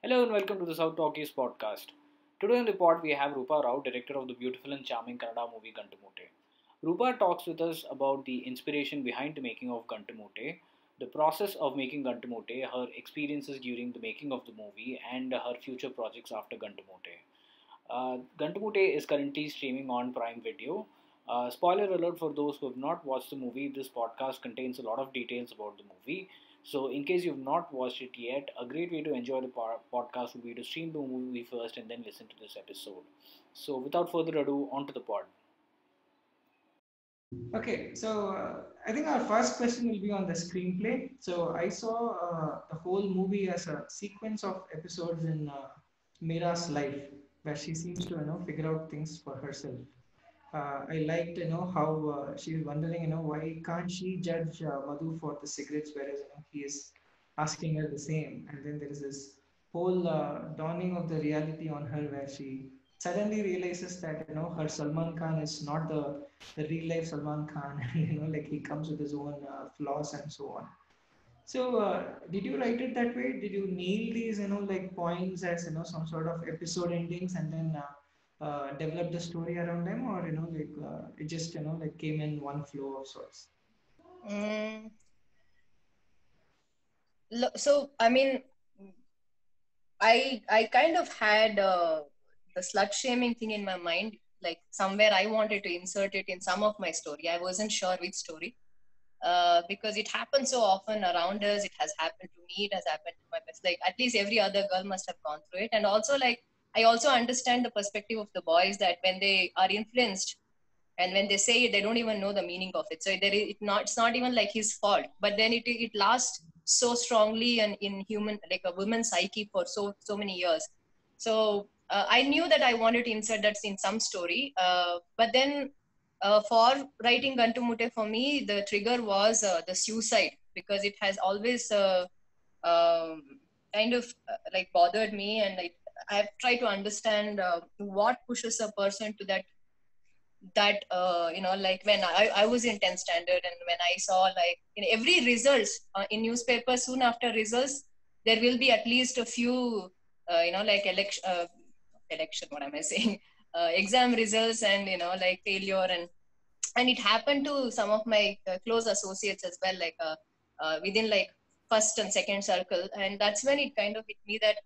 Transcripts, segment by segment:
Hello and welcome to the South Talkies podcast. Today on the pod we have Rupa Rao, director of the beautiful and charming Kannada movie Gantumute. Rupa talks with us about the inspiration behind the making of Gantumute, the process of making Gantumute, her experiences during the making of the movie, and her future projects after Gantumute. Gantumute is currently streaming on Prime Video. Spoiler alert for those who have not watched the movie, this podcast contains a lot of details about the movie. So, in case you've not watched it yet, a great way to enjoy the podcast would be to stream the movie first and then listen to this episode. So, without further ado, on to the pod. Okay, so I think our first question will be on the screenplay. So I saw the whole movie as a sequence of episodes in Mira's life, where she seems to figure out things for herself. I liked how she was wondering why can't she judge Madhu for the cigarettes, whereas he is asking her the same. And then there is this whole dawning of the reality on her, where she suddenly realizes that her Salman Khan is not the real life Salman Khan, and like he comes with his own flaws and so on. So, did you write it that way? Did you nail these, like points as some sort of episode endings, and then develop the story around them, or like it just like came in one flow of sorts? Mm, so I mean, I kind of had the slut shaming thing in my mind. Like somewhere I wanted to insert it in some of my story. I wasn't sure which story because it happens so often around us. It has happened to me. It has happened to my best. Like at least every other girl must have gone through it. And also like I also understand the perspective of the boys that when they are influenced and when they say it they don't even know the meaning of it, so it's not even like his fault, but then it lasts so strongly and in human like a woman's psyche for so many years. So I knew that I wanted to insert that in some story, but then for writing Gantumute, for me the trigger was the suicide, because it has always um, kind of like bothered me, and I've tried to understand what pushes a person to that like when I was in 10th standard, and when I saw like in every results in newspaper, soon after results there will be at least a few like election, what am I saying, exam results, and like failure, and it happened to some of my close associates as well, like within like first and second circle, and that's when it kind of hit me that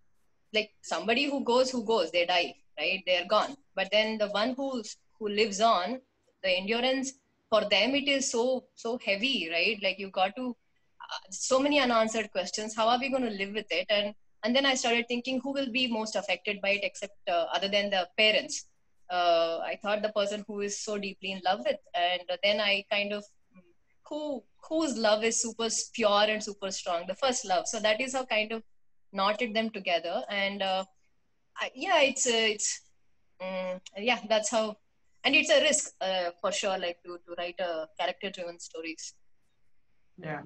like somebody who goes, they die, right, they're gone, but then the one who lives on, the endurance for them, it is so heavy, right? Like you got to so many unanswered questions, how are we going to live with it? And then I started thinking who will be most affected by it, except other than the parents. I thought the person who is so deeply in love with, and then I kind of whose love is super pure and super strong, the first love. So that is how kind of knotted them together, and yeah, yeah, that's how. And it's a risk for sure, like to write a character driven stories. Yeah.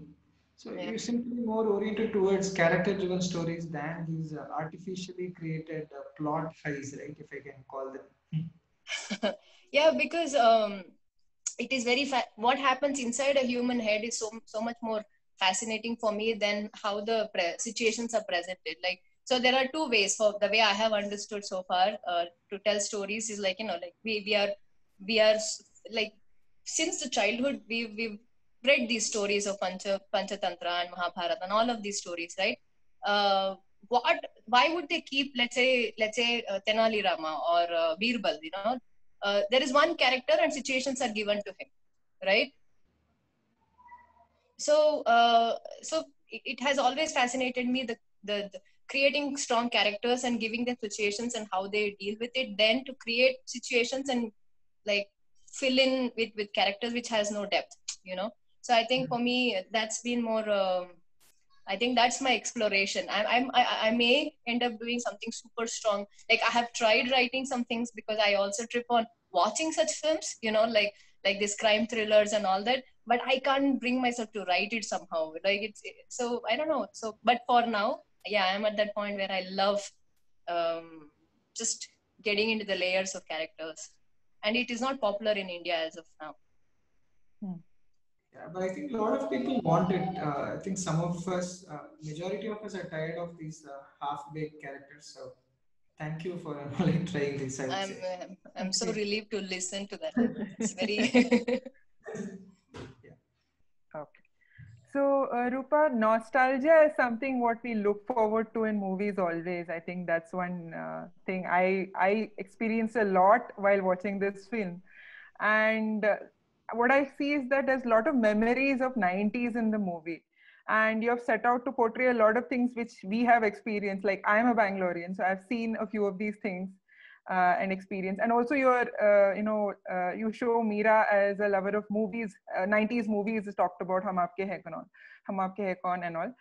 So Yeah. you're simply more oriented towards character-driven stories than these artificially created plot highs, right? If I can call them. Yeah, because it is very what happens inside a human head is so much more fascinating for me than how the situations are presented. Like, so there are two ways, for the way I have understood so far, to tell stories is like, like like since the childhood we've read these stories of Panchatantra and Mahabharata and all of these stories, right? uh, what Why would they keep, let's say Tenali Rama or Birbal, there is one character and situations are given to him, right? So uh, so it has always fascinated me, the creating strong characters and giving them situations and how they deal with it, then to create situations and like fill in with characters which has no depth, so I think for me that's been more I think that's my exploration. I may end up doing something super strong. Like I have tried writing some things because I also trip on watching such films, like these crime thrillers and all that. But I can't bring myself to write it somehow. Like so I don't know. So but for now, yeah, I'm at that point where I love um, just getting into the layers of characters, and it is not popular in India as of now. Hmm. Yeah, but I think a lot of people want it. I think some of us, majority of us, are tired of these half-baked characters. So thank you for like trying this, I would I'm say. uh, I'm so Okay. relieved to listen to that. It's very Yeah. Okay. So, Rupa, nostalgia is something what we look forward to in movies always. I think that's one thing I experienced a lot while watching this film. And what I see is that there's a lot of memories of 90s in the movie. And you have set out to portray a lot of things which we have experienced. Like I'm a Bangalorean, so I've seen a few of these things and experience. And also, you show Meera as a lover of movies. 90s movies is talked about Hum Aapke Hai Kaun and all.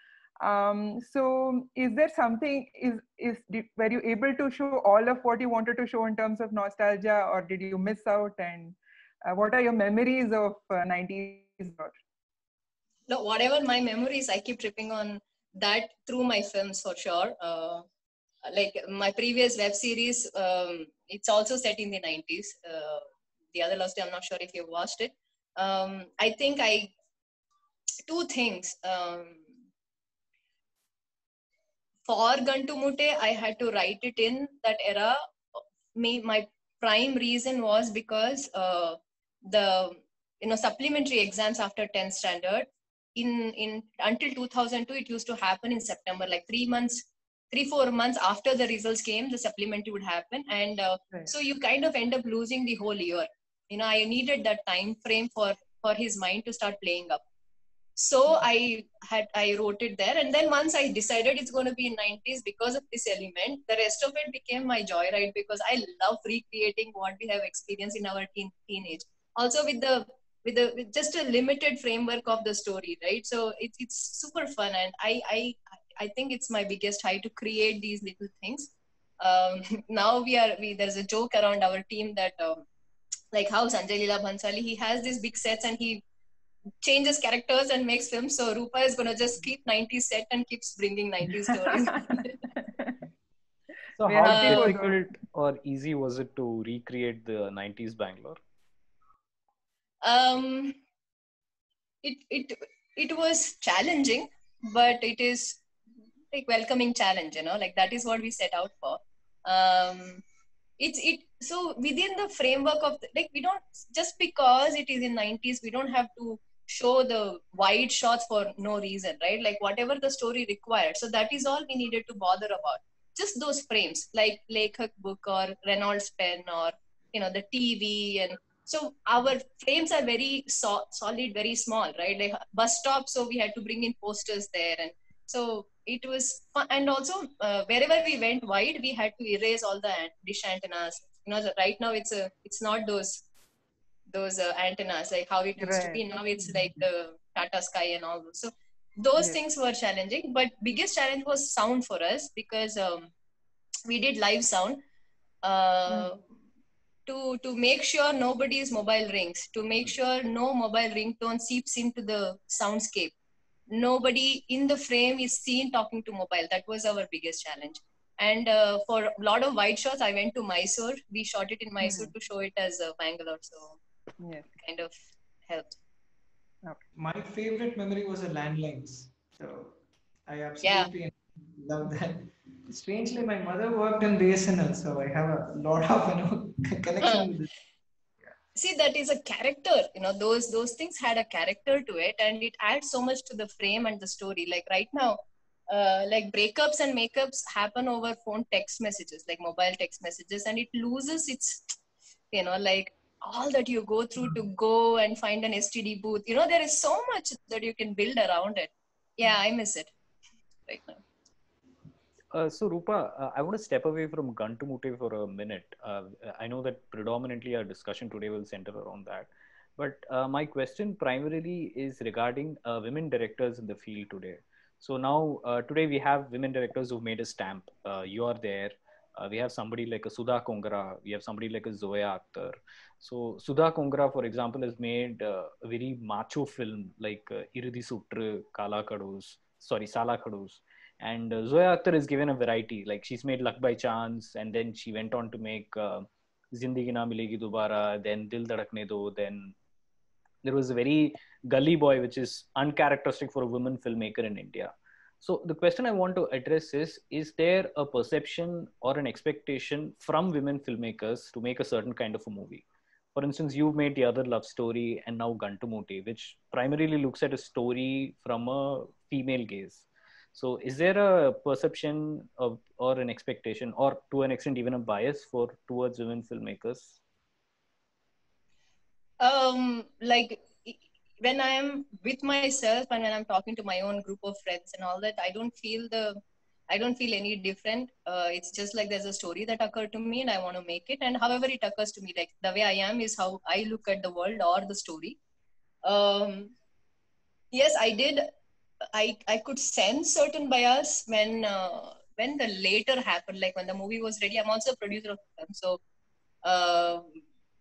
So, is there something? Were you able to show all of what you wanted to show in terms of nostalgia, or did you miss out? And what are your memories of 90s? no, whatever my memories, I keep tripping on that through my films for sure. Like my previous web series, it's also set in the 90s. The Other Lost Day, I'm not sure if you watched it. I think two things. For Gantu Mute, I had to write it in that era. My prime reason was because the supplementary exams after 10th standard in until 2002 it used to happen in September, like 3-4 months after the results came, the supplementary would happen, and Right. so you kind of end up losing the whole year. I needed that time frame for his mind to start playing up. So I wrote it there, and then once I decided it's going to be in 90s because of this element, the rest of it became my joyride because I love recreating what we have experienced in our teenage. Also with just a limited framework of the story, right? So it's super fun, and I think it's my biggest high to create these little things. Now there's a joke around our team that like how Sanjay Leela Bhansali, he has these big sets and he changes characters and makes films. So Rupa is gonna just keep 90s set and keeps bringing 90s stories. So We're how happy for difficult or easy was it to recreate the 90s Bangalore? um, it was challenging, but it is like welcoming challenge. Like that is what we set out for. So within the framework of like we don't, just because it is in 90s, we don't have to show the wide shots for no reason, right? Like whatever the story required, so that is all we needed to bother about, just those frames like Lekhak book or Reynolds pen or the TV. And so our frames are very solid, very small, right? Like bus stop, so we had to bring in posters there, and so it was fun. And also wherever we went wide, we had to erase all the dish antennas. Right now it's not those antennas like how it used to right. be. Now it's like the Tata Sky and all those. So those Yes. things were challenging, but biggest challenge was sound for us because we did live sound. Uh, to make sure nobody's mobile rings, to make sure no mobile ringtone seeps into the soundscape. Nobody in the frame is seen talking to mobile. That was our biggest challenge. And for a lot of wide shots, I went to Mysore. We shot it in Mysore to show it as Bangalore. So Yes. kind of helped. My favorite memory was the landlines. So I Yeah. absolutely love that. Strangely, my mother worked in BSNL, so I have a lot of connection with it. See, that is a character. Those things had a character to it, and it adds so much to the frame and the story. Like right now, like breakups and makeups happen over phone text messages, like mobile text messages, and it loses its, like all that you go through to go and find an STD booth. There is so much that you can build around it. Yeah, I miss it right now. So Rupa, I want to step away from Gantu Mute for a minute. I know that predominantly our discussion today will center around that, but my question primarily is regarding women directors in the field today. So now today we have women directors who've made a stamp. You are there. We have somebody like a Sudha Kongara. We have somebody like a Zoya Akhtar. So Sudha Kongara, for example, has made a very macho film like Irudi Sutru, Kala Kadus, sorry, Sala Kadus. And Zoya Akhtar is given a variety. Like she's made Luck by Chance, and then she went on to make Zindagi Na Milegi Dobara, then Dil Dhadakne Do. Then there was a very gully boy, which is uncharacteristic for a woman filmmaker in India. So the question I want to address is there a perception or an expectation from women filmmakers to make a certain kind of a movie? For instance, you've made The Other Love Story and now Gantumoti, which primarily looks at a story from a female gaze. So is there a perception of, or an expectation, or to an extent even a bias towards women filmmakers? Like when I am with myself and when I'm talking to my own group of friends and all that, I don't feel any different. It's just like there's a story that occurred to me and I want to make it. And however it occurs to me, like the way I am is how I look at the world or the story. Yes, I did. I could sense certain bias when the later happened, like when the movie was ready. I'm also a producer of the film, so uh,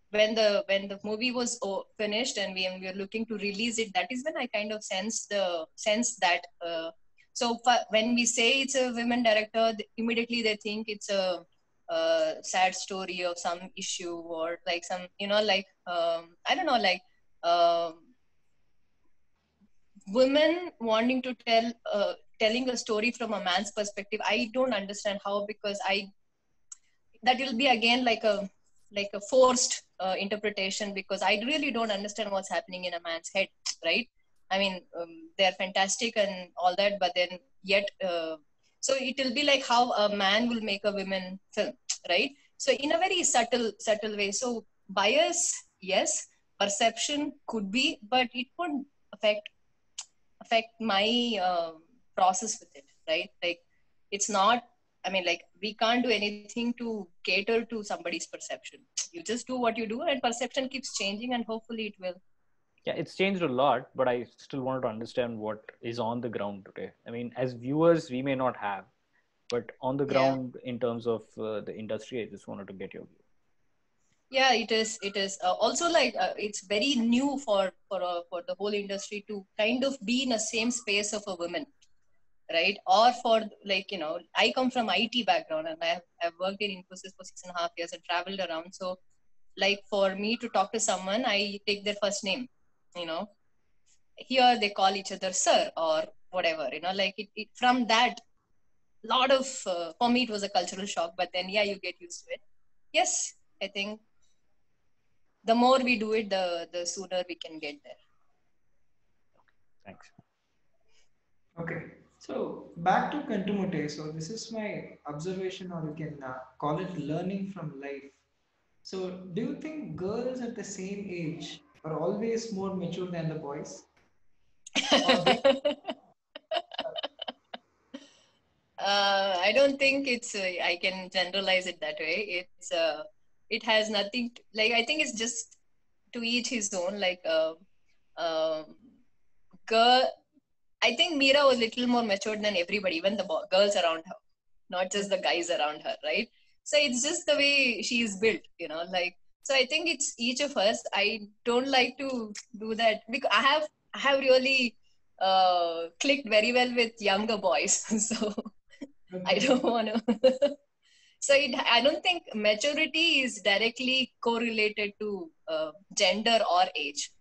when the movie was finished and we were looking to release it, that is when I kind of sense that. So when we say it's a women director, immediately they think it's a sad story of some issue or like some, like I don't know, like. Women wanting to telling a story from a man's perspective, I don't understand how, because that will be again like a forced interpretation, because I really don't understand what's happening in a man's head, right? I mean, they're fantastic and all that, but then yet so it will be like how a man will make a women film, right? So in a very subtle way. So bias, yes. Perception could be, but it would affect my process with it, right? Like it's not, I mean, like we can't do anything to cater to somebody's perception. You just do what you do and perception keeps changing and hopefully it will. Yeah, it's changed a lot, but I still wanted to understand what is on the ground today. I mean, as viewers, we may not have, but on the ground, in terms of the industry, I just wanted to get your view. Yeah, it is also like it's very new for the whole industry to kind of be in a same space of a woman, right? Or for, like, I come from IT background and I've worked in Infosys for 6.5 years and traveled around. So like for me to talk to someone, I take their first name, you know. Here they call each other sir or whatever, like it from that lot of for me it was a cultural shock, but then yeah, you get used to it. Yes, I think the more we do it, the sooner we can get there. Thanks. Okay, so back to Kantumute. So this is my observation, or you can call it learning from life. So do you think girls at the same age are always more mature than the boys? Or they, I don't think it's I can generalize it that way. It has nothing like, I think it's just to each his own. Like um girl, I think Mira was a little more matured than everybody, even the girls around her, not just the guys around her, right? So it's just the way she is built, like. So I think it's each of us. I don't like to do that because I have really clicked very well with younger boys, so I okay, don't want to. So I don't think maturity is directly correlated to gender or age.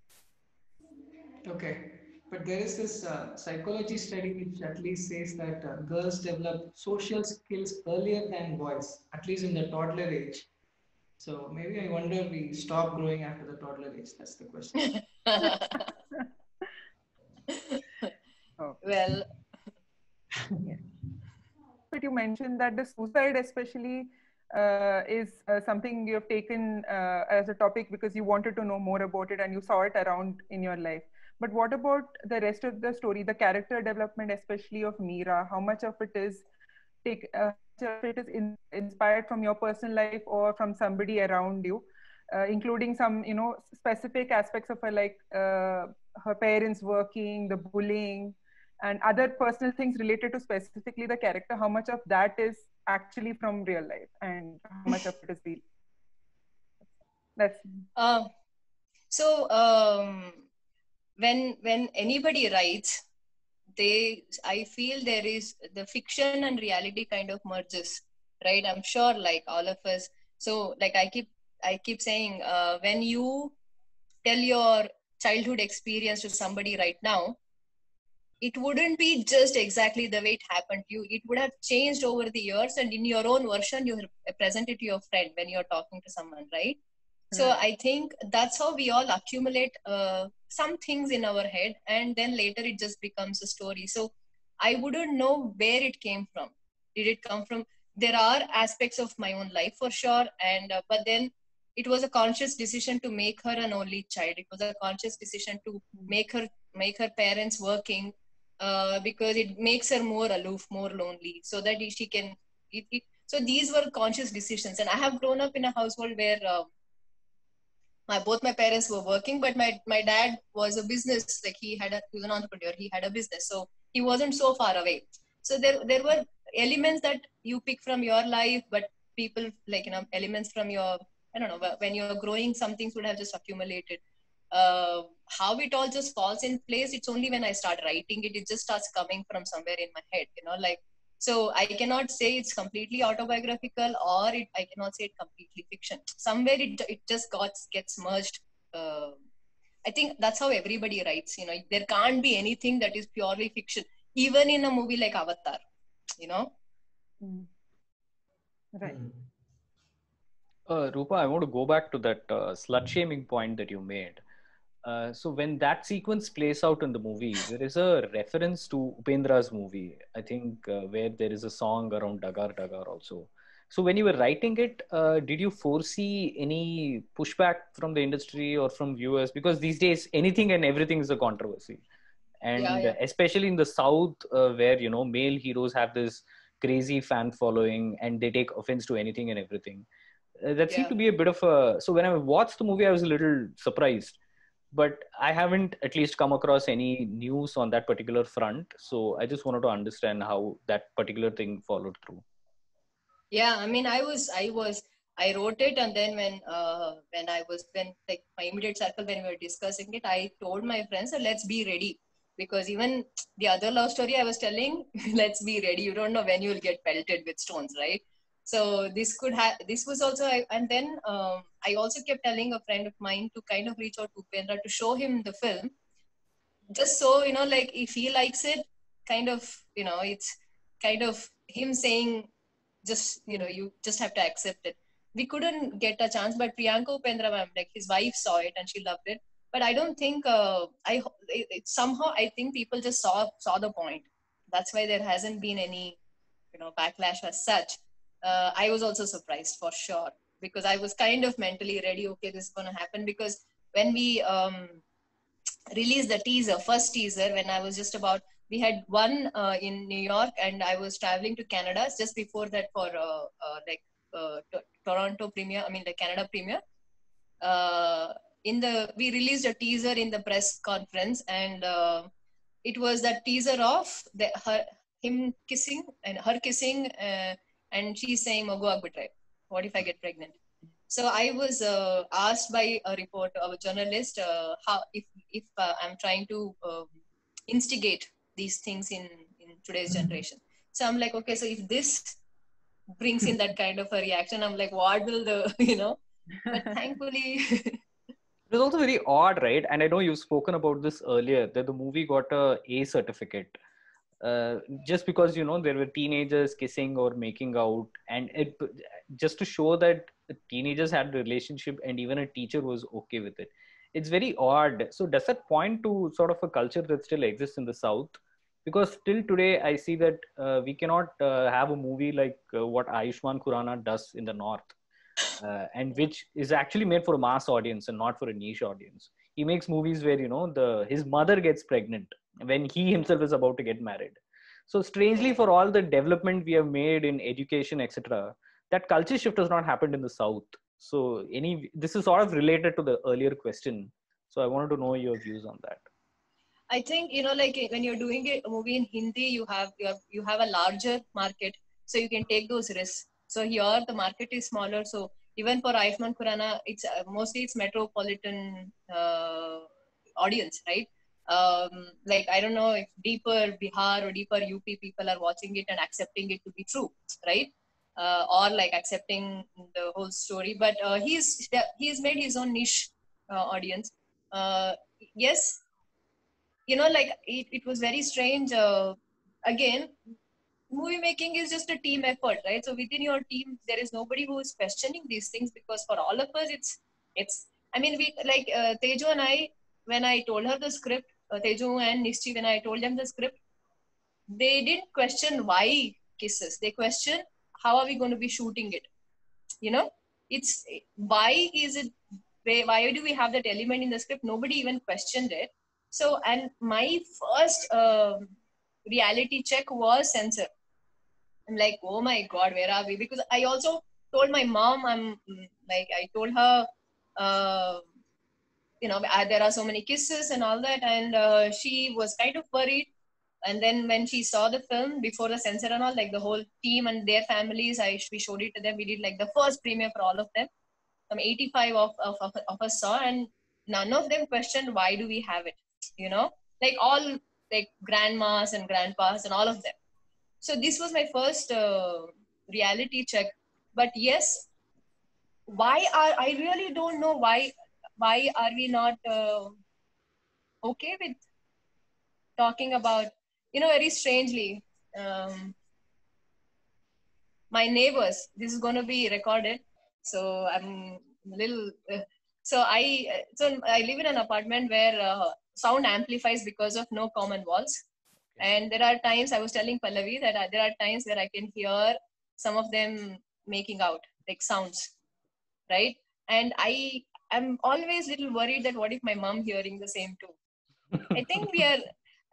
okay. But there is this psychology study which at least says that girls develop social skills earlier than boys, at least in the toddler age. So maybe I wonder we stop growing after the toddler age. That's the question. Oh, Well, yeah. But you mentioned that the suicide especially is something you have taken as a topic because you wanted to know more about it and you saw it around in your life. But what about the rest of the story, the character development, especially of Meera? How much of it is inspired from your personal life or from somebody around you, including some, specific aspects of her, like her parents working, the bullying, and other personal things related to specifically the character? How much of that is actually from real life and how much of it is real? That's uh, so when anybody writes, I feel there is the fiction and reality kind of merges, right? I'm sure, like all of us. So like I keep saying, when you tell your childhood experience to somebody right now, it wouldn't be just exactly the way it happened to you. It would have changed over the years, and in your own version, you present it to your friend when you're talking to someone, right? So I think that's how we all accumulate some things in our head, and then later it just becomes a story. So I wouldn't know where it came from. Did it come from? There are aspects of my own life for sure, and but then it was a conscious decision to make her an only child. It was a conscious decision to make her parents working, because it makes her more aloof, more lonely, so that she can. So these were conscious decisions, and I have grown up in a household where. Both my parents were working, but my dad was a business, like he was an entrepreneur, he had a business, so he wasn't so far away. So there were elements that you pick from your life, but people, like, elements from your, I don't know, when you're growing, some things would have just accumulated. How it all just falls in place, it's only when I start writing it just starts coming from somewhere in my head, like. So I cannot say it's completely autobiographical, or I cannot say it completely fiction. Somewhere it just gets merged. I think that's how everybody writes. There can't be anything that is purely fiction, even in a movie like Avatar. Right. Rupa, I want to go back to that slut shaming point that you made. So when that sequence plays out in the movie, there is a reference to Upendra's movie, I think, where there is a song around Dagar Dagar also. So when you were writing it, did you foresee any pushback from the industry or from viewers? Because these days, anything and everything is a controversy. And especially in the South, where, male heroes have this crazy fan following and they take offense to anything and everything. That seemed to be a bit of a... So when I watched the movie, I was a little surprised. But I haven't at least come across any news on that particular front. So I just wanted to understand how that particular thing followed through. Yeah, I mean, I wrote it, and then when like my immediate circle, when we were discussing it, I told my friends, let's be ready, because even the other love story I was telling, let's be ready. You don't know when you'll get pelted with stones, right? So this was also, and then I also kept telling a friend of mine to kind of reach out to Upendra to show him the film, just so, like, if he likes it, kind of, it's kind of him saying, just, you just have to accept it. We couldn't get a chance, but Priyanka Upendra ma'am, like, his wife saw it and she loved it. But I don't think, somehow I think people just saw the point. That's why there hasn't been any, backlash as such. I was also surprised for sure, because I was kind of mentally ready. Okay, this is going to happen, because when we released the first teaser, when I was just about, we had one in New York, and I was traveling to Canada just before that for Toronto premiere. I mean, the Canada premiere. We released a teaser in the press conference, and it was that teaser of him kissing and her kissing, and she's saying, "Mogo Agbitre, what if I get pregnant?" So I was asked by a reporter, a journalist, how if I'm trying to instigate these things in today's generation. So I'm like, okay, so if this brings in that kind of a reaction, I'm like, what will the But thankfully. It was also very odd, right? And I know you've spoken about this earlier, that the movie got A certificate. Just because, there were teenagers kissing or making out, and it just to show that teenagers had a relationship and even a teacher was okay with it. It's very odd. So does that point to sort of a culture that still exists in the South? Because still today, I see that we cannot have a movie like what Ayushmann Khurrana does in the North. And which is actually made for a mass audience and not for a niche audience. He makes movies where his mother gets pregnant when he himself is about to get married. So strangely, for all the development we have made in education, etc., that culture shift has not happened in the South. So this is sort of related to the earlier question. So I wanted to know your views on that. I think, like, when you're doing a movie in Hindi, you have a larger market, so you can take those risks. So here the market is smaller, so even for Ayushmann Khurrana, it's mostly metropolitan audience, right? Like, I don't know if deeper Bihar or deeper UP people are watching it and accepting it to be true, right? Or like accepting the whole story. But he's made his own niche audience. yes, like it was very strange. Again, movie making is just a team effort, right? So within your team, there is nobody who is questioning these things, because for all of us, it's. I mean, we like Teju and I, when I told her the script, Teju and Nishchi, when I told them the script, they didn't question why kisses. They questioned how are we going to be shooting it. You know, it's why is it? Why do we have that element in the script? Nobody even questioned it. So, and my first reality check was censor. I'm like, oh my god, where are we? Because I also told my mom, like, I told her, uh, there are so many kisses and all that, and she was kind of worried. And then when she saw the film before the censor and all, like the whole team and their families, we showed it to them. We did like the first premiere for all of them. Some 85 of us saw, and none of them questioned why do we have it. Like all like grandmas and grandpas and all of them. So this was my first reality check. But yes, I really don't know why are we not okay with talking about, very strangely, um, my neighbors. This is going to be recorded, so I'm a little. So I live in an apartment where sound amplifies because of no common walls. And there are times, I was telling Pallavi that there are times where I can hear some of them making out, like sounds, right? And I am always little worried that what if my mom hearing the same too? I think we are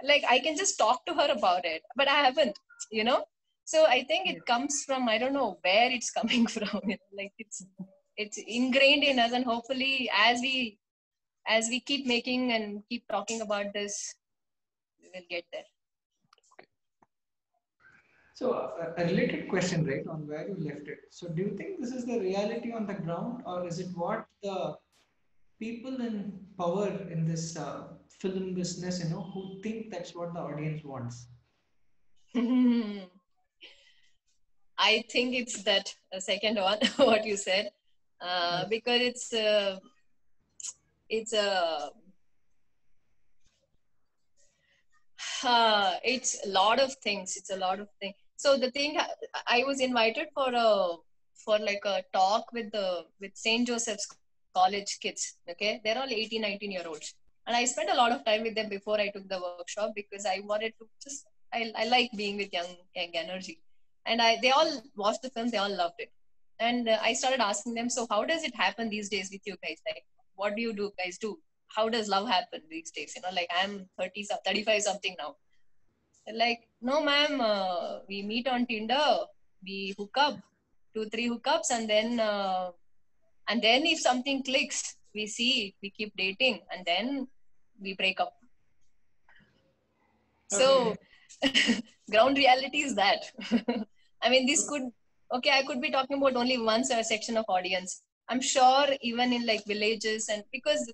like, I can just talk to her about it, but I haven't, you know. So I think it comes from, I don't know where it's coming from. Like it's ingrained in us, and hopefully as we keep making and keep talking about this, we will get there. So a related question, right, on where you left it. So do you think this is the reality on the ground, or is it what the people in power in this film business, who think that's what the audience wants? I think it's that second one, what you said, because it's a lot of things. It's a lot of things. So the thing, I was invited for like a talk with St. Joseph's College kids. Okay, they're all 18, 19-year-olds, and I spent a lot of time with them before I took the workshop, because I wanted to just I like being with young energy, and they all watched the film. They all loved it, and I started asking them, so how does it happen these days with you guys? Like, what do you do guys do? How does love happen these days? Like, I'm 30, 35 something now. They're like, no, ma'am, we meet on Tinder, we hook up, 2, 3 hookups, and then if something clicks, we see, we keep dating, and then we break up. So, ground reality is that. I mean, I could be talking about only one section of audience. I'm sure even in like villages, and because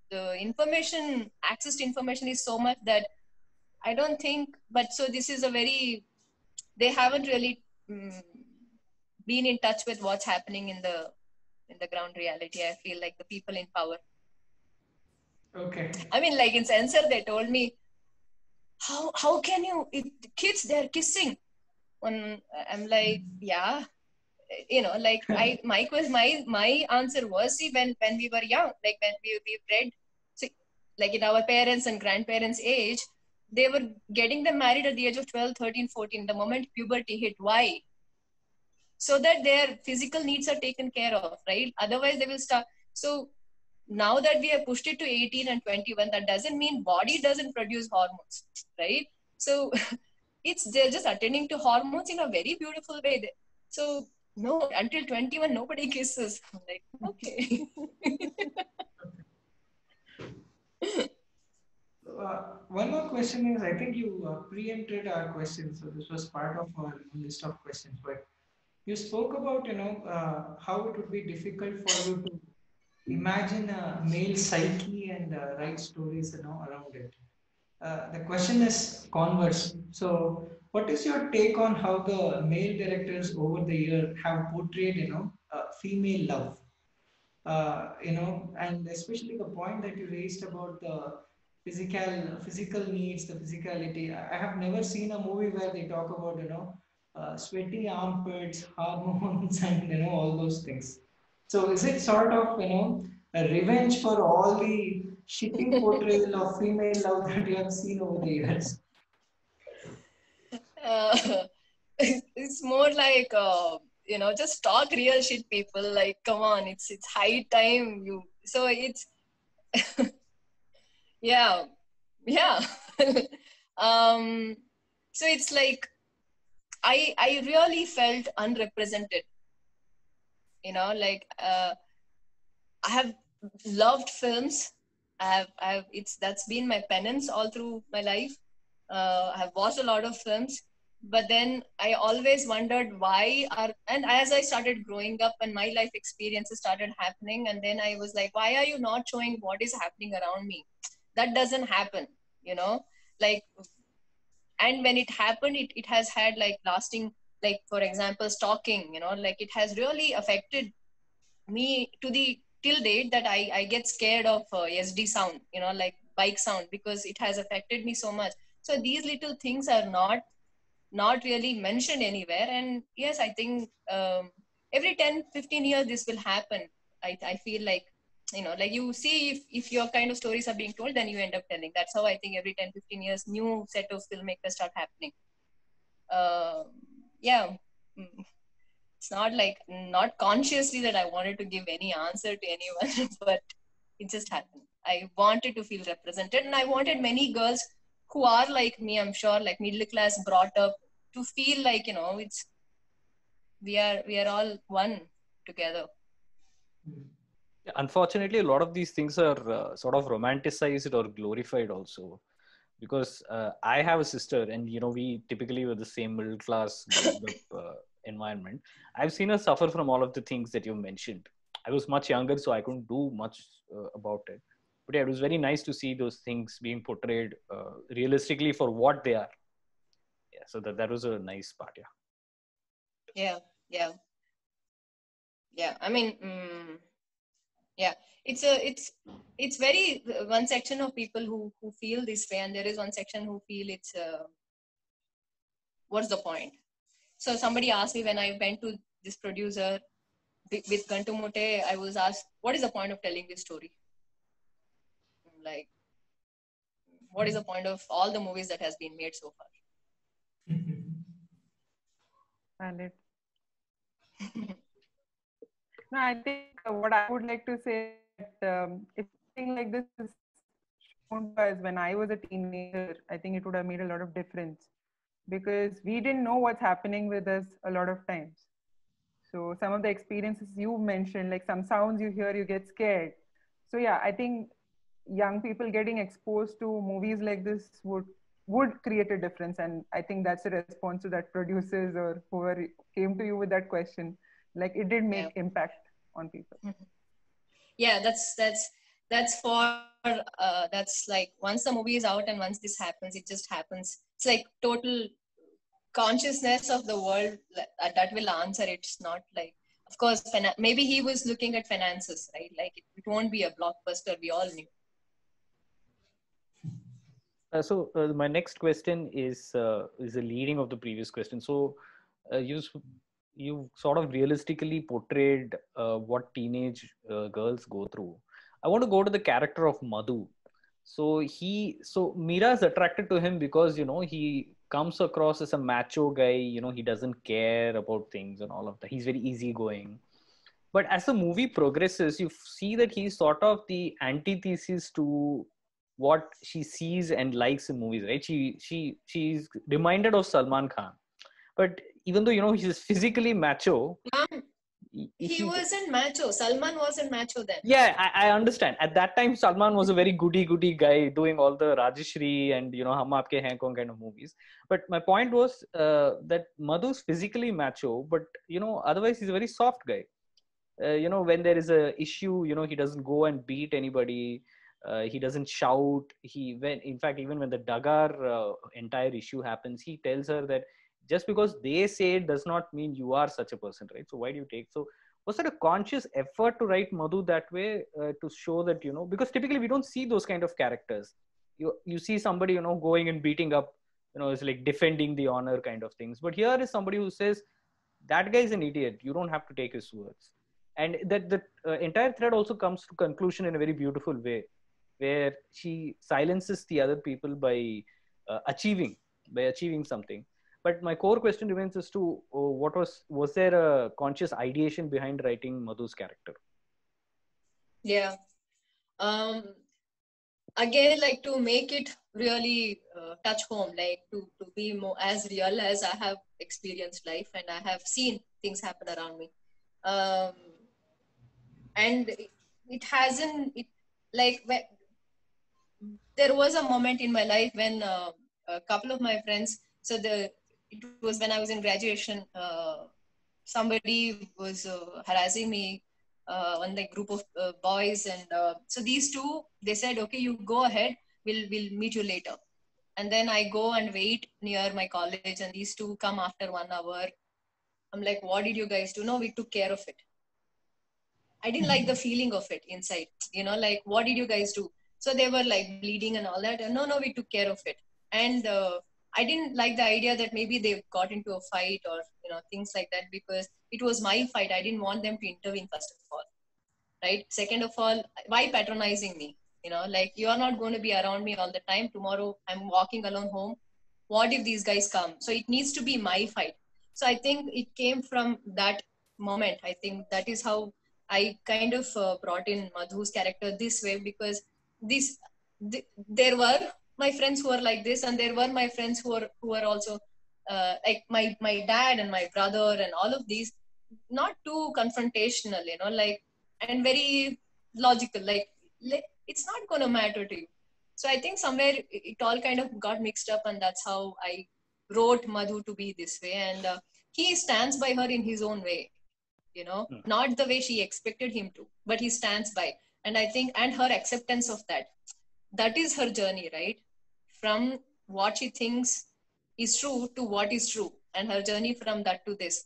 the information, access to information is so much that I don't think, but so this is they haven't really been in touch with what's happening in the ground reality. I feel like the people in power. Okay. I mean, like in censor, they told me, how can you, kids, they're kissing. I'm like, yeah, like my answer was, see, when we were young, like when we read, see, like in our parents and grandparents age, they were getting them married at the age of 12, 13, 14, the moment puberty hit. Why? So that their physical needs are taken care of, right? Otherwise they will start. So now that we have pushed it to 18 and 21, that doesn't mean body doesn't produce hormones, right? So they're just attending to hormones in a very beautiful way. So no, until 21 nobody kisses. I'm like, okay. One more question is, I think you preempted our question, so this was part of our list of questions. But you spoke about, how it would be difficult for you to imagine a male psyche and write stories, around it. The question is converse. So, what is your take on how the male directors over the year have portrayed, female love? and especially the point that you raised about the physical needs, the physicality. I have never seen a movie where they talk about sweaty armpits, hormones, and all those things. So is it sort of a revenge for all the shitty portrayal of female love that you have seen over the years? uh, it's more like just talk real shit, people. Like, come on, it's high time you. So it's yeah, yeah. um, so it's like I really felt unrepresented. Like I have loved films. I have it's that's been my penance all through my life. I have watched a lot of films, but then I always wondered and as I started growing up and my life experiences started happening, and then I was like, why are you not showing what is happening around me? That doesn't happen, you know, like, and when it happened, it has had like lasting, like, for example, stalking, like it has really affected me to the till date that I get scared of SD sound, like bike sound, because it has affected me so much. So these little things are not really mentioned anywhere. And yes, I think every 10-15 years this will happen. I feel like, like you see, if your kind of stories are being told, then you end up telling. That's how I think every 10-15 years new set of filmmakers start happening. uh, yeah. Mm. It's not like, not consciously that I wanted to give any answer to anyone, but it just happened. I wanted to feel represented, and I wanted many girls who are like me, I'm sure, like middle class, brought up, to feel like, it's we are all one together. Yeah, unfortunately, a lot of these things are sort of romanticized or glorified also. Because I have a sister, and we typically were the same middle class growing up environment. I've seen her suffer from all of the things that you mentioned. I was much younger, so I couldn't do much about it. But yeah, it was very nice to see those things being portrayed realistically for what they are. Yeah, so that was a nice part. Yeah. Yeah, yeah, yeah. I mean, yeah, it's very one section of people who feel this way, and there is one section who feel it's what's the point? So somebody asked me when I went to this producer with Gantu Mote, I was asked, what is the point of telling this story? Like, what is the point of all the movies that has been made so far? Valid. No, I think what I would like to say is that if something like this is shown to us when I was a teenager, I think it would have made a lot of difference, because we didn't know what's happening with us a lot of times. So some of the experiences you mentioned, like some sounds you hear, you get scared. So yeah, I think young people getting exposed to movies like this would create a difference. And I think that's a response to that producers or whoever came to you with that question. Like it did make impact on people. Yeah, that's for that's like, once the movie is out and once this happens, it just happens. It's like total consciousness of the world that will answer. It's not like, of course, maybe he was looking at finances, right? Like it won't be a blockbuster, we all knew. So my next question is a leading of the previous question. So you sort of realistically portrayed what teenage girls go through. I want to go to the character of Madhu. So Mira is attracted to him because he comes across as a macho guy. He doesn't care about things and all of that. He's very easygoing. But as the movie progresses, you see that he's sort of the antithesis to what she sees and likes in movies, right? She's reminded of Salman Khan, but even though he's physically macho, He wasn't macho. Salman wasn't macho then. Yeah, I understand. At that time, Salman was a very goody guy doing all the Rajeshri and Hum Aapke Hain Kaun kind of movies. But my point was that Madhu's physically macho, but otherwise he's a very soft guy. When there is a issue, he doesn't go and beat anybody. He doesn't shout. In fact, even when the Dagar entire issue happens, he tells her that just because they say it does not mean you are such a person, right? So why do you take? So Was it a conscious effort to write Madhu that way, to show that, because typically we don't see those kind of characters. You see somebody, going and beating up, is like defending the honor kind of things. But here is somebody who says, that guy is an idiot. You don't have to take his words. And that the entire thread also comes to conclusion in a very beautiful way, where she silences the other people by achieving something. But my core question remains as to, was there a conscious ideation behind writing Madhu's character? Yeah. Again, like to make it really touch home, like to be more as real as I have experienced life and I have seen things happen around me. And it hasn't, like, there was a moment in my life when a couple of my friends, it was when I was in graduation, somebody was harassing me on the group of boys, and so these two, they said, okay, you go ahead, we'll meet you later. And then I go and wait near my college, and these two come after 1 hour. I'm like, what did you guys do? No, we took care of it. I didn't like the feeling of it inside, like, what did you guys do? So they were like bleeding and all that, and no, we took care of it. And I didn't like the idea that maybe they got into a fight or things like that, because it was my fight. I didn't want them to intervene, first of all, right? Second of all, why patronizing me? Like, you are not going to be around me all the time. Tomorrow I'm walking alone home. What if these guys come? So it needs to be my fight. So I think it came from that moment. I think that is how I kind of brought in Madhu's character this way, because there were my friends who were like this, and there were my friends who were also like my dad and my brother and all of these, not too confrontational, like, and very logical, like it's not going to matter to you. So I think somewhere it all kind of got mixed up, and that's how I wrote Madhu to be this way. And he stands by her in his own way, not the way she expected him to, but he stands by. And I think, and her acceptance of that is her journey, right? From what she thinks is true to what is true, and her journey from that to this.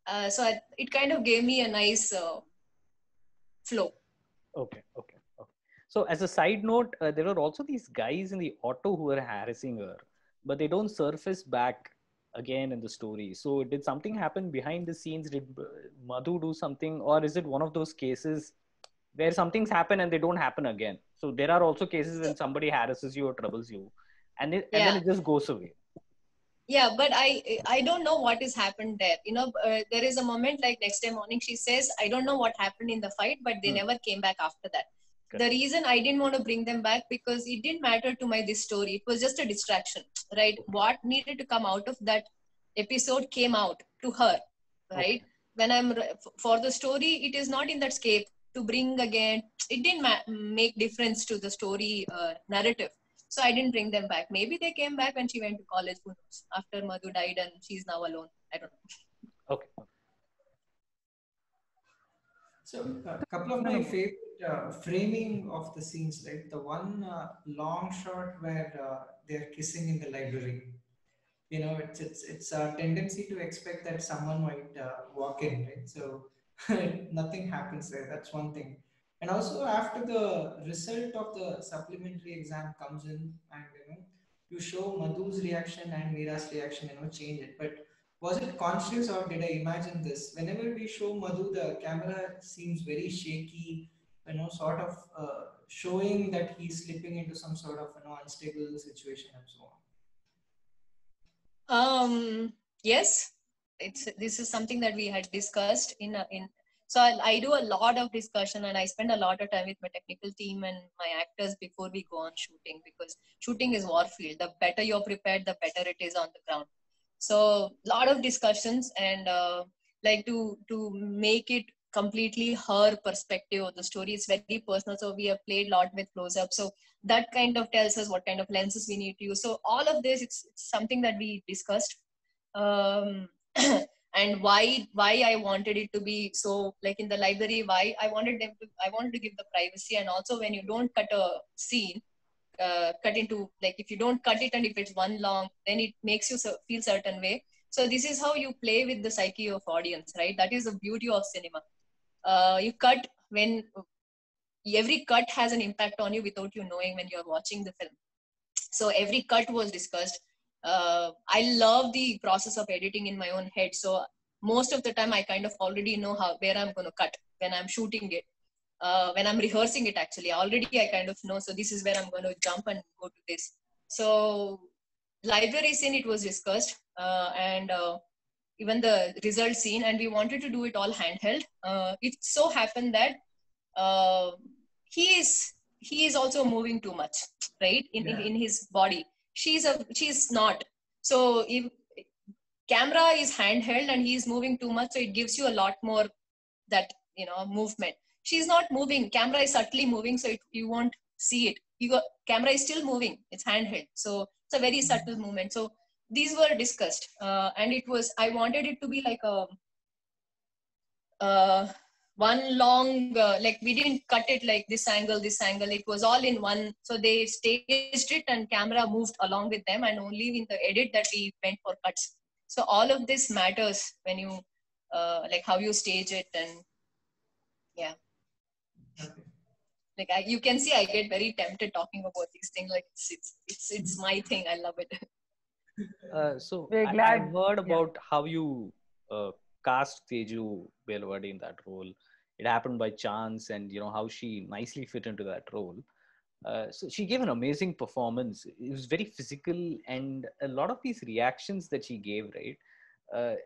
It kind of gave me a nice flow. Okay. So as a side note, there were also these guys in the auto who were harassing her, but they don't surface back again in the story. So did something happen behind the scenes? Did Madhu do something, or is it one of those cases where some things happen and they don't happen again? So there are also cases when somebody harasses you or troubles you, and then it just goes away. Yeah, but I don't know what has happened there. There is a moment, like next day morning, she says, I don't know what happened in the fight, but they never came back after that. Correct. The reason I didn't want to bring them back, because it didn't matter to this story. It was just a distraction, right? Okay. What needed to come out of that episode came out to her, right? Okay. When for the story, it is not in that scape to bring again. It didn't make difference to the story narrative. So I didn't bring them back. Maybe they came back when she went to college, who knows, after Madhu died and she's now alone. I don't know. Okay. So a couple of my favorite framing of the scenes, right? The one long shot where they're kissing in the library. It's a tendency to expect that someone might walk in, right? So nothing happens there. That's one thing. And also, after the result of the supplementary exam comes in, and you show Madhu's reaction and Meera's reaction, change it. But was it conscious, or did I imagine this? Whenever we show Madhu, the camera seems very shaky, sort of showing that he's slipping into some sort of unstable situation and so on. Yes, this is something that we had discussed so I do a lot of discussion, and I spend a lot of time with my technical team and my actors before we go on shooting, because shooting is warfield. The better you're prepared, the better it is on the ground. So a lot of discussions, and like to make it completely her perspective of the story. It's very personal. So we have played a lot with close-up. So that kind of tells us what kind of lenses we need to use. So all of this, it's something that we discussed. And why I wanted it to be so, like in the library, why I wanted to give the privacy. And also, when you don't cut a scene, cut into, like, if you don't cut it and if it's one long, then it makes you feel certain way. So this is how you play with the psyche of audience, right? That is the beauty of cinema. you cut when every cut has an impact on you without you knowing when you're watching the film. So every cut was discussed. I love the process of editing in my own head. So most of the time I kind of already know where I'm going to cut when I'm shooting it. When I'm rehearsing it, actually, already I kind of know. So this is where I'm going to jump and go to this. So library scene, it was discussed, and even the result scene, and we wanted to do it all handheld. It so happened that uh, he is also moving too much, right? In his body. She's not. So if camera is handheld and he's moving too much, so it gives you a lot more that movement. She's not moving. Camera is subtly moving, so you won't see it. Camera is still moving. It's handheld, so it's a very subtle movement. So these were discussed, and I wanted it to be like a one long, like we didn't cut it like this angle. It was all in one. So they staged it and camera moved along with them, and only in the edit that we went for cuts. So all of this matters when you like how you stage it. And yeah, like you can see I get very tempted talking about these things. Like it's my thing. I love it. So We're I've glad. heard about how you cast Teju Belwadi in that role. It happened by chance, and how she nicely fit into that role. So she gave an amazing performance. It was very physical, and a lot of these reactions that she gave, right?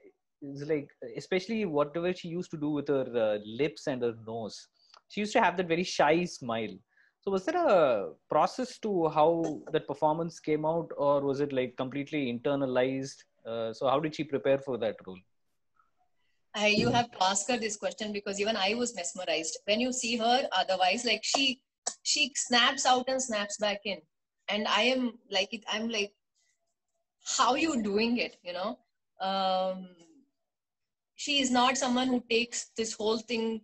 It's like, especially whatever she used to do with her lips and her nose. She used to have that very shy smile. So was there a process to how that performance came out, or was it like completely internalized? So how did she prepare for that role? You have to ask her this question, because even I was mesmerized when you see her. Otherwise, like she snaps out and snaps back in, and I am like it. I'm like, how you doing it? She is not someone who takes this whole thing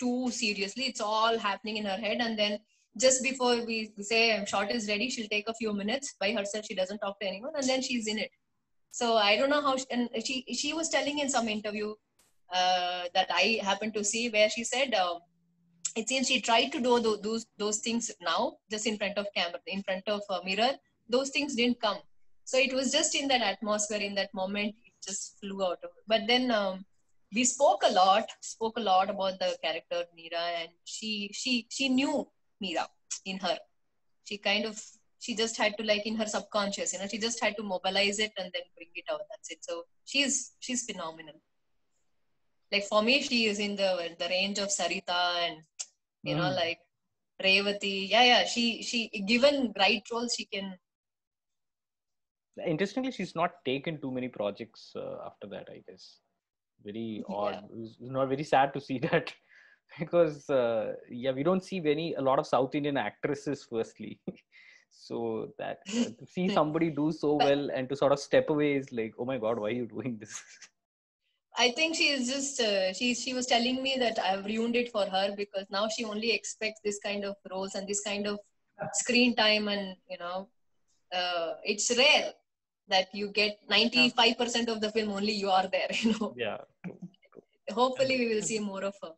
too seriously. It's all happening in her head, and then just before we say shot is ready, she'll take a few minutes by herself. She doesn't talk to anyone, and then she's in it. So I don't know how. And she was telling in some interview that I happened to see, where she said it seems she tried to do those things now, just in front of camera, in front of a mirror. Those things didn't come. So it was just in that atmosphere, in that moment, it just flew out of her. But then we spoke a lot about the character Meera, and she knew Meera in her. She just had to, like, in her subconscious, she just had to mobilize it and then bring it out. That's it. So she's phenomenal. Like for me, she is in the range of Sarita and like Revati. Yeah. She given right roles, she can. Interestingly, she's not taken too many projects after that, I guess. Very odd. Yeah. It's not very sad to see that, because we don't see a lot of South Indian actresses firstly. So that to see somebody do so well and to sort of step away is like, oh my God, why are you doing this? I think she is just she was telling me that I've ruined it for her, because now she only expects this kind of roles and this kind of screen time, and it's rare that you get 95% of the film only you are there. Yeah. Hopefully we will see more of her.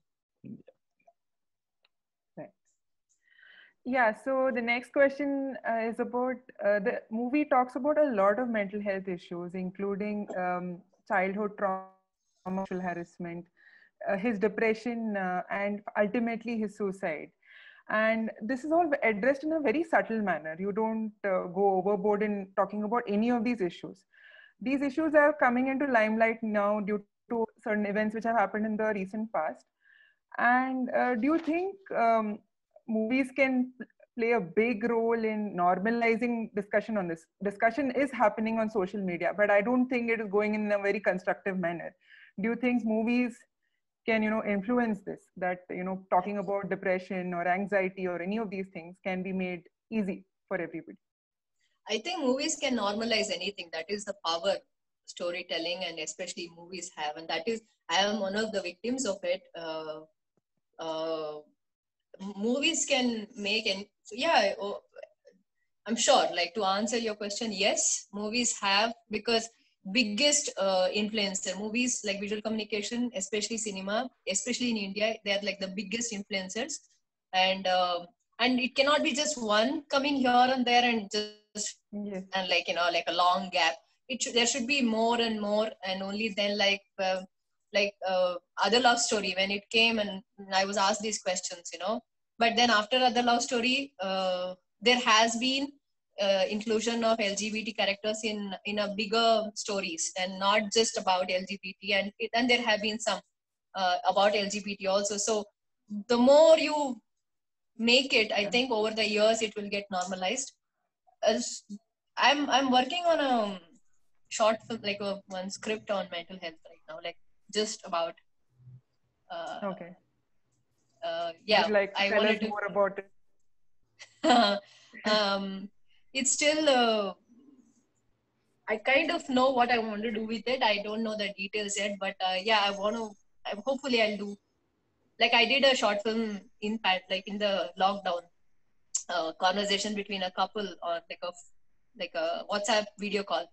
Yeah, so the next question is about the movie talks about a lot of mental health issues, including childhood trauma, sexual harassment, his depression, and ultimately his suicide. And this is all addressed in a very subtle manner. You don't go overboard in talking about any of these issues. These issues are coming into limelight now due to certain events which have happened in the recent past. And do you think movies can play a big role in normalizing discussion on this? Discussion is happening on social media, but I don't think it is going in a very constructive manner. Do you think movies can, influence this? That, talking about depression or anxiety or any of these things can be made easy for everybody? I think movies can normalize anything. That is the power storytelling and especially movies have, and that is, I am one of the victims of it. Movies can make, and I'm sure, like, to answer your question, yes, movies have, because biggest influencer. Movies like visual communication, especially cinema, especially in India, they are like the biggest influencers. And and it cannot be just one coming here and there and just Yes. and like like a long gap. There should be more and more, and only then Other Love Story, when it came and I was asked these questions, but then after Other Love Story, there has been inclusion of LGBT characters in a bigger stories, and not just about LGBT, and there have been some about LGBT also. So the more you make it, I think over the years it will get normalized. As I'm working on a short film, like one script on mental health right now, like just about Okay. Would yeah, you like to I tell us wanted to more about it? it's still I kind of know what I want to do with it. I don't know the details yet, but yeah, hopefully I'll do, like I did a short film like in the lockdown, conversation between a couple on like a WhatsApp video call.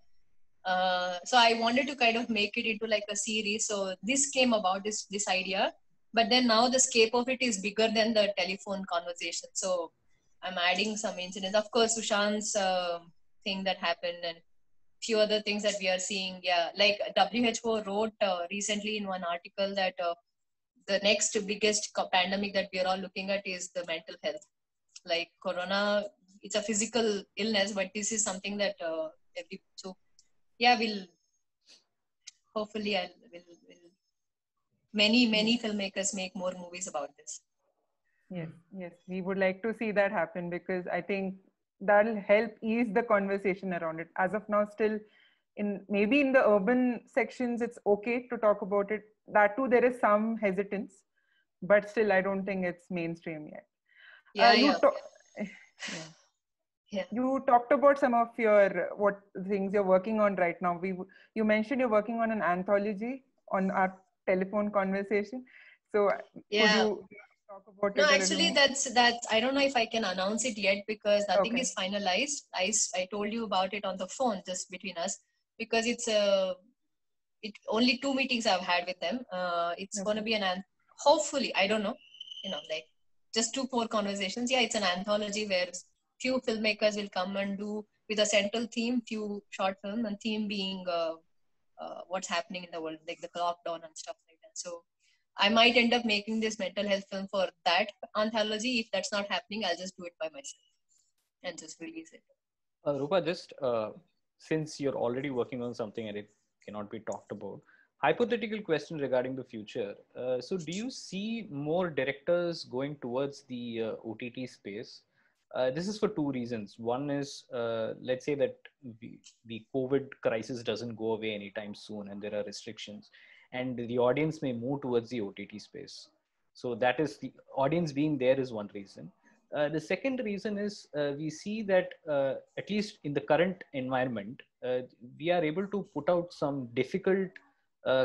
So I wanted to kind of make it into like a series. So this came about, this idea, but then now the scope of it is bigger than the telephone conversation. So I'm adding some incidents. Of course, Sushant's thing that happened, and few other things that we are seeing. Yeah, like WHO wrote recently in one article that the next biggest pandemic that we are all looking at is the mental health. Like corona, it's a physical illness, but this is something that so yeah, hopefully will many filmmakers make more movies about this. Yes, yes, we would like to see that happen, because I think that'll help ease the conversation around it. As of now, still maybe in the urban sections, it's okay to talk about it. That too, there is some hesitance, but still, I don't think it's mainstream yet. Yeah, Yeah. Yeah. You talked about some of what things you're working on right now. You mentioned you're working on an anthology on our telephone conversation. So could you talk about No, it a little actually, more? that's I don't know if I can announce it yet, because nothing Okay. is finalized. I told you about it on the phone, just between us, because it only 2 meetings I've had with them. It's Okay. going to be hopefully, I don't know, like just 2 more conversations. Yeah, it's an anthology where few filmmakers will come and do with a central theme, few short film, and theme being what's happening in the world, like the lockdown and stuff like that. So I might end up making this mental health film for that anthology. If that's not happening, I'll just do it by myself and just release it. Rupa, just since you're already working on something and it cannot be talked about, hypothetical question regarding the future. So, do you see more directors going towards the OTT space? This is for 2 reasons. One is, let's say that the COVID crisis doesn't go away anytime soon and there are restrictions, and the audience may move towards the OTT space. So, that is the audience being there is one reason. The second reason is we see that at least in the current environment, we are able to put out some difficult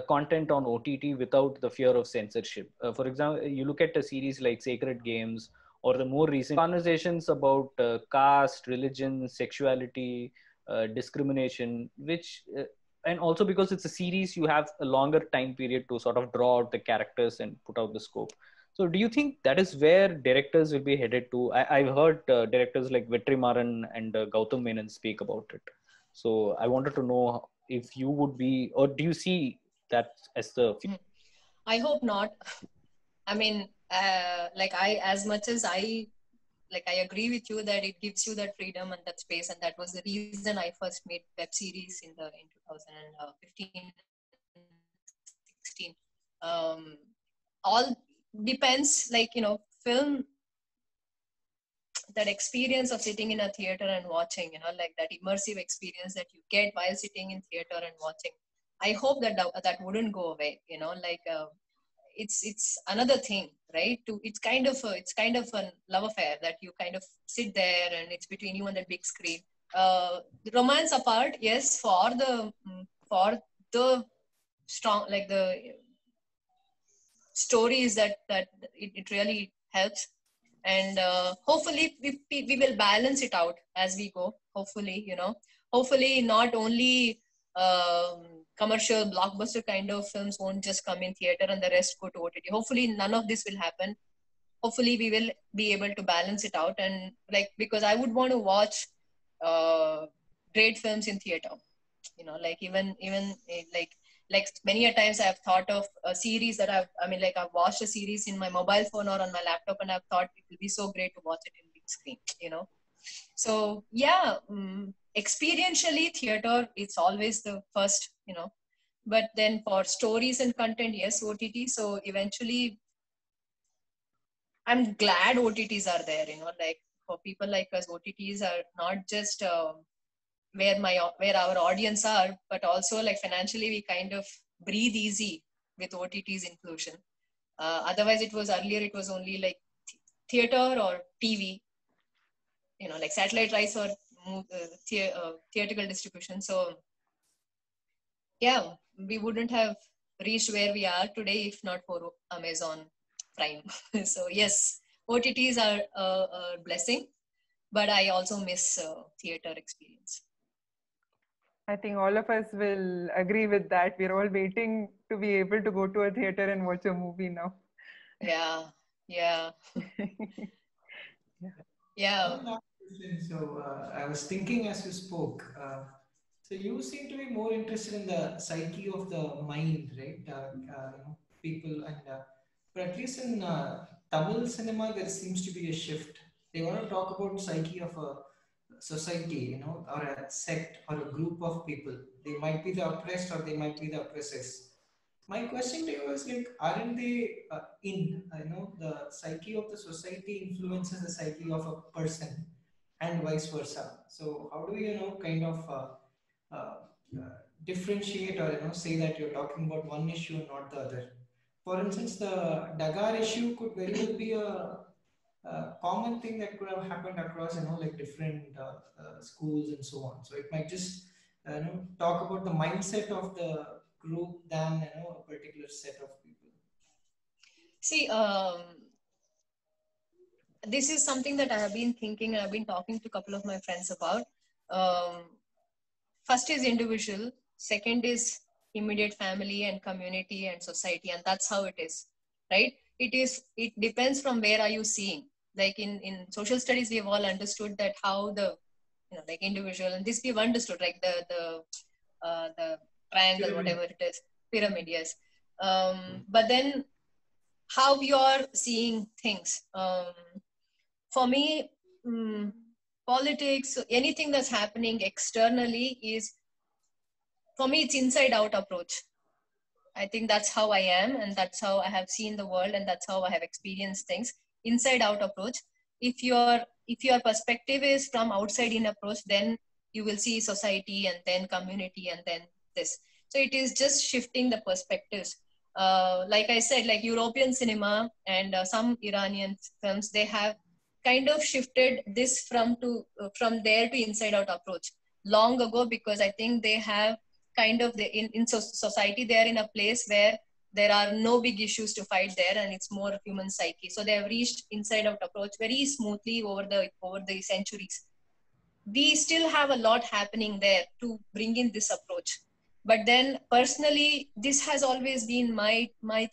content on OTT without the fear of censorship. For example, you look at a series like Sacred Games, or the more recent conversations about caste, religion, sexuality, discrimination, which and also because it's a series, you have a longer time period to sort of draw out the characters and put out the scope. So do you think that is where directors will be headed to? I've heard directors like Vetrimaran and Gautam Menon speak about it. So I wanted to know if you would be, or do you see that as the... I hope not. I mean, as much as I agree with you that it gives you that freedom and that space, and that was the reason I first made web series in 2015, 16. All depends, film, that experience of sitting in a theater and watching, like that immersive experience that you get while sitting in theater and watching. I hope that wouldn't go away. It's another thing, right? It's kind of a love affair that you kind of sit there and it's between you and the big screen. The romance apart, yes, for the strong, like the stories that it really helps. And hopefully we will balance it out as we go. Hopefully, hopefully not only commercial blockbuster kind of films won't just come in theater and the rest go to OTT. Hopefully, none of this will happen. Hopefully, we will be able to balance it out. And like, because I would want to watch great films in theater. Like even like many a times I've thought of a series that I've watched a series in my mobile phone or on my laptop, and I've thought it will be so great to watch it in big screen. So yeah, experientially theater, it's always the first. But then for stories and content, yes, OTT. So eventually, I'm glad OTTs are there. Like for people like us, OTTs are not just where our audience are, but also like financially we kind of breathe easy with OTT's inclusion. Otherwise, it was only like theater or TV, like satellite rights or theatrical distribution. So yeah, we wouldn't have reached where we are today if not for Amazon Prime. So yes, OTTs are a blessing, but I also miss theater experience. I think all of us will agree with that. We're all waiting to be able to go to a theater and watch a movie now. Yeah, yeah, yeah. One last question. So I was thinking as you spoke. So you seem to be more interested in the psyche of the mind, right? People but at least in Tamil cinema, there seems to be a shift. They want to talk about psyche of a society, or a sect or a group of people. They might be the oppressed or they might be the oppressors. My question to you is like, aren't they the psyche of the society influences the psyche of a person and vice versa. So how do kind of uh, uh, differentiate or say that you're talking about one issue and not the other? For instance, the Dagar issue could very well be a common thing that could have happened across like different schools and so on. So it might just talk about the mindset of the group than a particular set of people. See, this is something that I have been thinking and I've been talking to a couple of my friends about. Um, First is individual, second is immediate family and community and society, and that's how it is, right? It depends from where are you seeing. Like in social studies, we've all understood that how the like individual, and this we've understood, like the triangle, Pyramid. whatever it is, pyramid, yes. But then how you're seeing things. For me, politics, anything that's happening externally is, for me, it's inside out approach. I think that's how I am, and that's how I have seen the world, and that's how I have experienced things. Inside out approach. If your perspective is from outside in approach, then you will see society and then community and then this. So it is just shifting the perspectives. Like I said, like European cinema and some Iranian films, they have kind of shifted this from there to inside out approach long ago, because I think they have kind of in society they are in a place where there are no big issues to fight there, and it's more human psyche. So they have reached inside out approach very smoothly over the centuries. We still have a lot happening there to bring in this approach. But then personally, this has always been my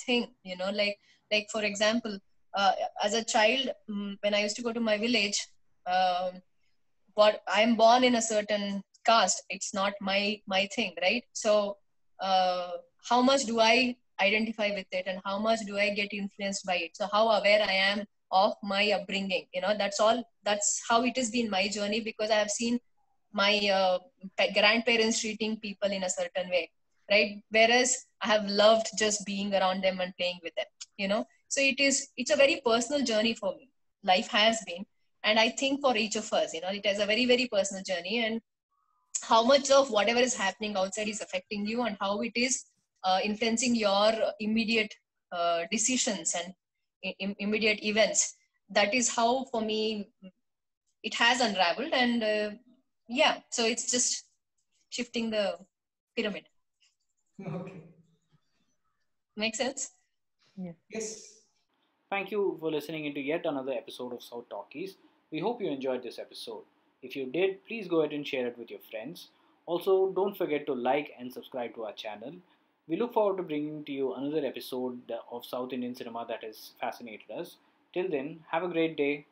thing, like for example, as a child, when I used to go to my village, um, what I'm born in a certain caste, it's not my thing, right? So uh, how much do I identify with it, and how much do I get influenced by it? So how aware I am of my upbringing, that's how it has been my journey, because I have seen my grandparents treating people in a certain way, right? Whereas I have loved just being around them and playing with them. So it's a very personal journey for me. Life has been, and I think for each of us, it is a very, very personal journey. And how much of whatever is happening outside is affecting you, and how it is influencing your immediate decisions and immediate events, that is how for me it has unraveled. And yeah, so it's just shifting the pyramid. Okay. Make sense? Yes. Thank you for listening into yet another episode of South Talkies. We hope you enjoyed this episode. If you did, please go ahead and share it with your friends. Also, don't forget to like and subscribe to our channel. We look forward to bringing to you another episode of South Indian cinema that has fascinated us. Till then, have a great day.